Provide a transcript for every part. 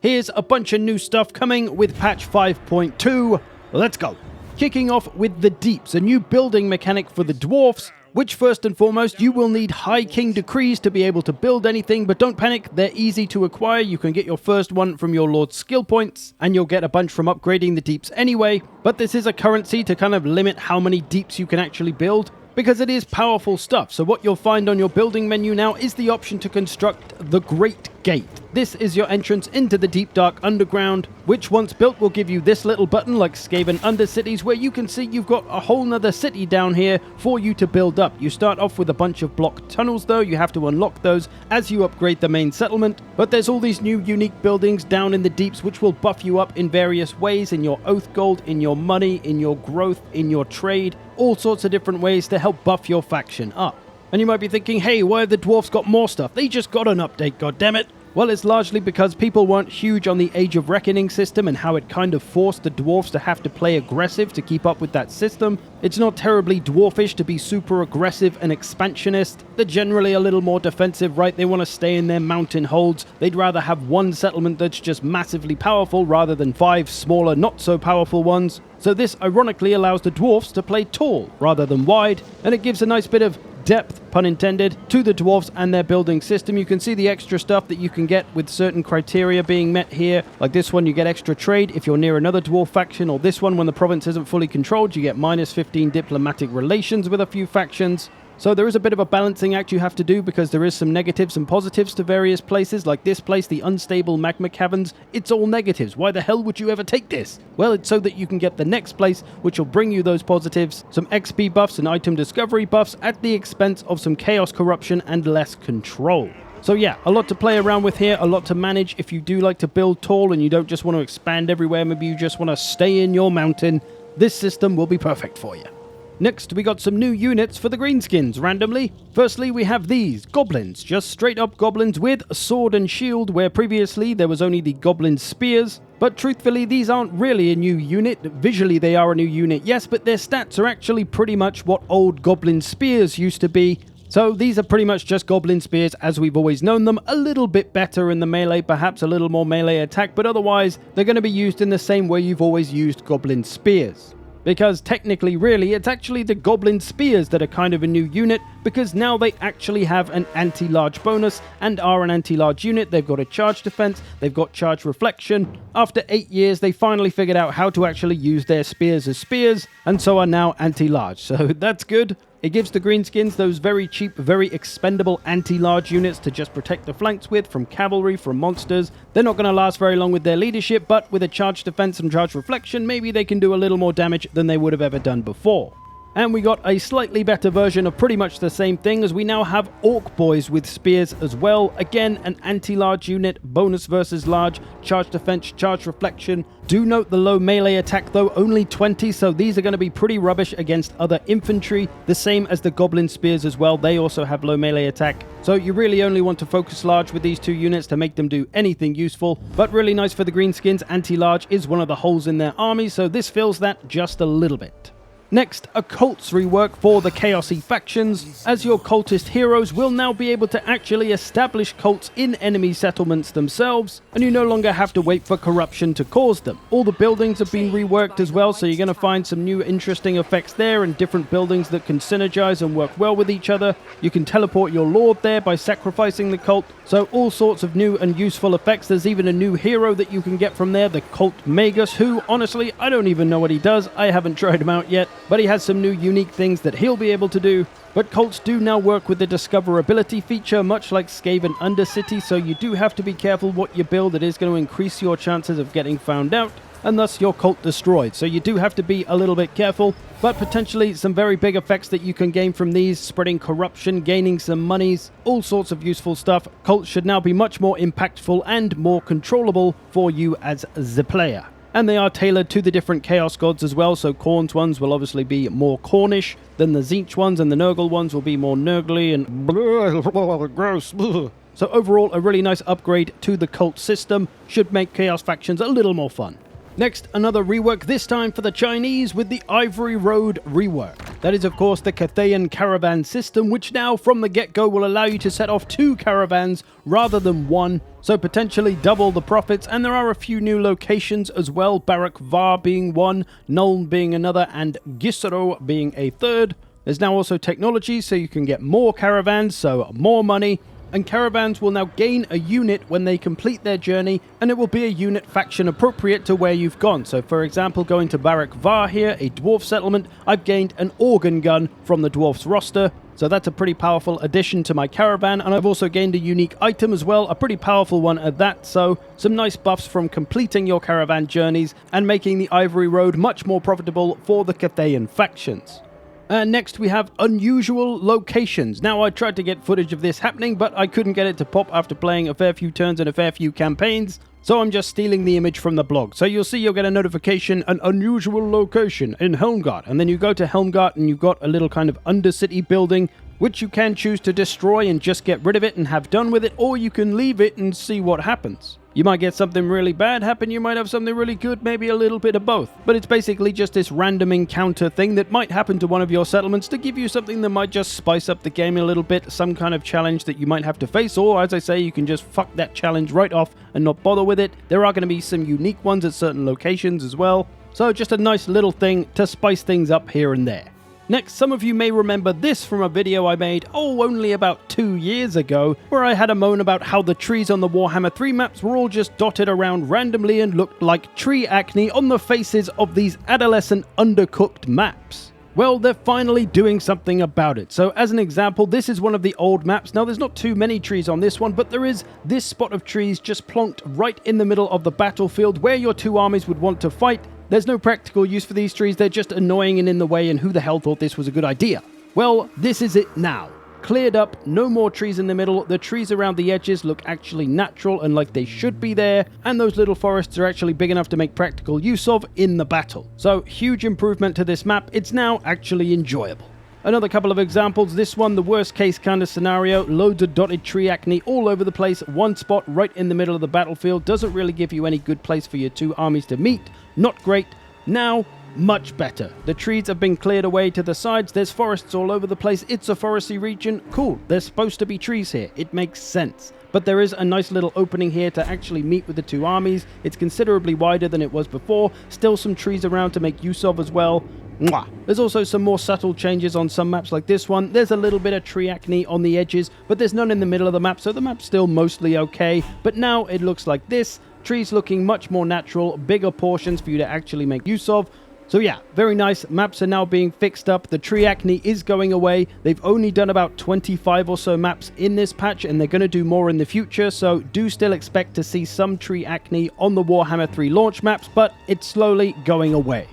Here's a bunch of new stuff coming with patch 5.2. Let's go. Kicking off with the Deeps, a new building mechanic for the dwarfs, which first and foremost, you will need High King decrees to be able to build anything, but don't panic, they're easy to acquire. You can get your first one from your Lord's skill points, and you'll get a bunch from upgrading the Deeps anyway, but this is a currency to kind of limit how many Deeps you can actually build, because it is powerful stuff. So what you'll find on your building menu now is the option to construct the Great Gate. This is your entrance into the deep dark underground, which once built will give you this little button like Skaven Undercities, where you can see you've got a whole nother city down here for you to build up. You start off with a bunch of block tunnels though, you have to unlock those as you upgrade the main settlement, but there's all these new unique buildings down in the deeps which will buff you up in various ways, in your oath gold, in your money, in your growth, in your trade, all sorts of different ways to help buff your faction up. And you might be thinking, hey, why have the dwarfs got more stuff? They just got an update, goddammit. Well, it's largely because people weren't huge on the Age of Reckoning system and how it kind of forced the dwarfs to have to play aggressive to keep up with that system. It's not terribly dwarfish to be super aggressive and expansionist. They're generally a little more defensive, right? They want to stay in their mountain holds. They'd rather have one settlement that's just massively powerful rather than 5 smaller, not so powerful ones. So this ironically allows the dwarfs to play tall rather than wide, and it gives a nice bit of depth, pun intended, to the dwarves and their building system. You can see the extra stuff that you can get with certain criteria being met here. Like this one, you get extra trade if you're near another dwarf faction, or this one, when the province isn't fully controlled, you get minus 15 diplomatic relations with a few factions. So there is a bit of a balancing act you have to do, because there is some negatives and positives to various places. Like this place, the unstable magma caverns, it's all negatives. Why the hell would you ever take this? Well, it's so that you can get the next place, which will bring you those positives, some XP buffs and item discovery buffs at the expense of some chaos corruption and less control. So yeah, a lot to play around with here, a lot to manage. If you do like to build tall and you don't just want to expand everywhere, maybe you just want to stay in your mountain, this system will be perfect for you. Next, we got some new units for the greenskins, randomly. Firstly, we have these, goblins, just straight up goblins with a sword and shield, where previously there was only the goblin spears. But truthfully, these aren't really a new unit. Visually, they are a new unit, yes, but their stats are actually pretty much what old goblin spears used to be. So these are pretty much just goblin spears as we've always known them, a little bit better in the melee, perhaps a little more melee attack, but otherwise, they're going to be used in the same way you've always used goblin spears. Because technically, really, it's actually the Goblin Spears that are kind of a new unit, because now they actually have an anti-large bonus and are an anti-large unit. They've got a charge defense, they've got charge reflection. After 8 years, they finally figured out how to actually use their spears as spears, and so are now anti-large. So that's good. It gives the greenskins those very cheap, very expendable anti-large units to just protect the flanks with from cavalry, from monsters. They're not going to last very long with their leadership, but with a charge defense and charge reflection, maybe they can do a little more damage than they would have ever done before. And we got a slightly better version of pretty much the same thing, as we now have Orc Boys with spears as well. Again, an anti-large unit, bonus versus large, charge defense, charge reflection. Do note the low melee attack though, only 20, so these are going to be pretty rubbish against other infantry. The same as the Goblin Spears as well, they also have low melee attack. So you really only want to focus large with these two units to make them do anything useful. But really nice for the greenskins, anti-large is one of the holes in their army, so this fills that just a little bit. Next, a cults rework for the Chaosy factions, as your cultist heroes will now be able to actually establish cults in enemy settlements themselves, and you no longer have to wait for corruption to cause them. All the buildings have been reworked as well, so you're going to find some new interesting effects there and different buildings that can synergize and work well with each other. You can teleport your lord there by sacrificing the cult, so all sorts of new and useful effects. There's even a new hero that you can get from there, the Cult Magus, who, honestly, I don't even know what he does. I haven't tried him out yet. But he has some new unique things that he'll be able to do. But cults do now work with the discoverability feature, much like Skaven Undercity, so you do have to be careful what you build. It is going to increase your chances of getting found out, and thus your cult destroyed. So you do have to be a little bit careful, but potentially some very big effects that you can gain from these, spreading corruption, gaining some monies, all sorts of useful stuff. Cults should now be much more impactful and more controllable for you as the player. And they are tailored to the different Chaos Gods as well, so Khorne's ones will obviously be more Cornish than the Tzeentch ones, and the Nurgle ones will be more Nurgly and gross. So overall, a really nice upgrade to the cult system. Should make Chaos factions a little more fun. Next, another rework, this time for the Chinese with the Ivory Road rework. That is, of course, the Cathayan Caravan system, which now from the get-go will allow you to set off 2 caravans rather than 1, so potentially double the profits. And there are a few new locations as well, Barak Var being one, Nuln being another, and Gisaro being a third. There's now also technology, so you can get more caravans, so more money. And caravans will now gain a unit when they complete their journey, and it will be a unit faction appropriate to where you've gone. So for example, going to Barak Var here, a dwarf settlement, I've gained an organ gun from the dwarf's roster, so that's a pretty powerful addition to my caravan. And I've also gained a unique item as well, a pretty powerful one at that, so some nice buffs from completing your caravan journeys and making the Ivory Road much more profitable for the Cathayan factions. And next we have unusual locations. Now, I tried to get footage of this happening, but I couldn't get it to pop after playing a fair few turns and a fair few campaigns, so I'm just stealing the image from the blog. So you'll see, you'll get a notification, an unusual location in Helmgart, and then you go to Helmgart and you've got a little kind of undercity building, which you can choose to destroy and just get rid of it and have done with it, or you can leave it and see what happens. You might get something really bad happen, you might have something really good, maybe a little bit of both. But it's basically just this random encounter thing that might happen to one of your settlements to give you something that might just spice up the game a little bit, some kind of challenge that you might have to face, or as I say, you can just fuck that challenge right off and not bother with it. There are going to be some unique ones at certain locations as well, so just a nice little thing to spice things up here and there. Next, some of you may remember this from a video I made, only about 2 years ago, where I had a moan about how the trees on the Warhammer 3 maps were all just dotted around randomly and looked like tree acne on the faces of these adolescent undercooked maps. Well, they're finally doing something about it. So as an example, this is one of the old maps. Now, there's not too many trees on this one, but there is this spot of trees just plonked right in the middle of the battlefield where your 2 armies would want to fight. There's no practical use for these trees, they're just annoying and in the way, and who the hell thought this was a good idea? Well, this is it now. Cleared up, no more trees in the middle, the trees around the edges look actually natural and like they should be there, and those little forests are actually big enough to make practical use of in the battle. So, huge improvement to this map, it's now actually enjoyable. Another couple of examples, this one, the worst case kind of scenario, loads of dotted tree acne all over the place, one spot right in the middle of the battlefield, doesn't really give you any good place for your 2 armies to meet, not great. Now, much better. The trees have been cleared away to the sides, there's forests all over the place, it's a foresty region, cool, there's supposed to be trees here, it makes sense. But there is a nice little opening here to actually meet with the 2 armies, it's considerably wider than it was before, still some trees around to make use of as well. Mwah. There's also some more subtle changes on some maps like this one. There's a little bit of tree acne on the edges, but there's none in the middle of the map, so the map's still mostly okay. But now it looks like this, trees looking much more natural, bigger portions for you to actually make use of. So yeah, very nice. Maps are now being fixed up. The tree acne is going away. They've only done about 25 or so maps in this patch, and they're going to do more in the future, so do still expect to see some tree acne on the Warhammer 3 launch maps, but it's slowly going away.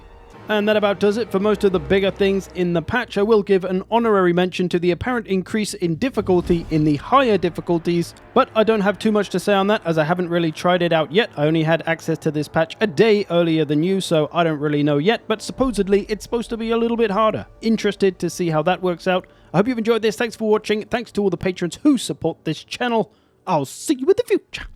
And that about does it for most of the bigger things in the patch. I will give an honorary mention to the apparent increase in difficulty in the higher difficulties, but I don't have too much to say on that as I haven't really tried it out yet. I only had access to this patch a day earlier than you, so I don't really know yet, but supposedly it's supposed to be a little bit harder. Interested to see how that works out. I hope you've enjoyed this. Thanks for watching. Thanks to all the patrons who support this channel. I'll see you in the future.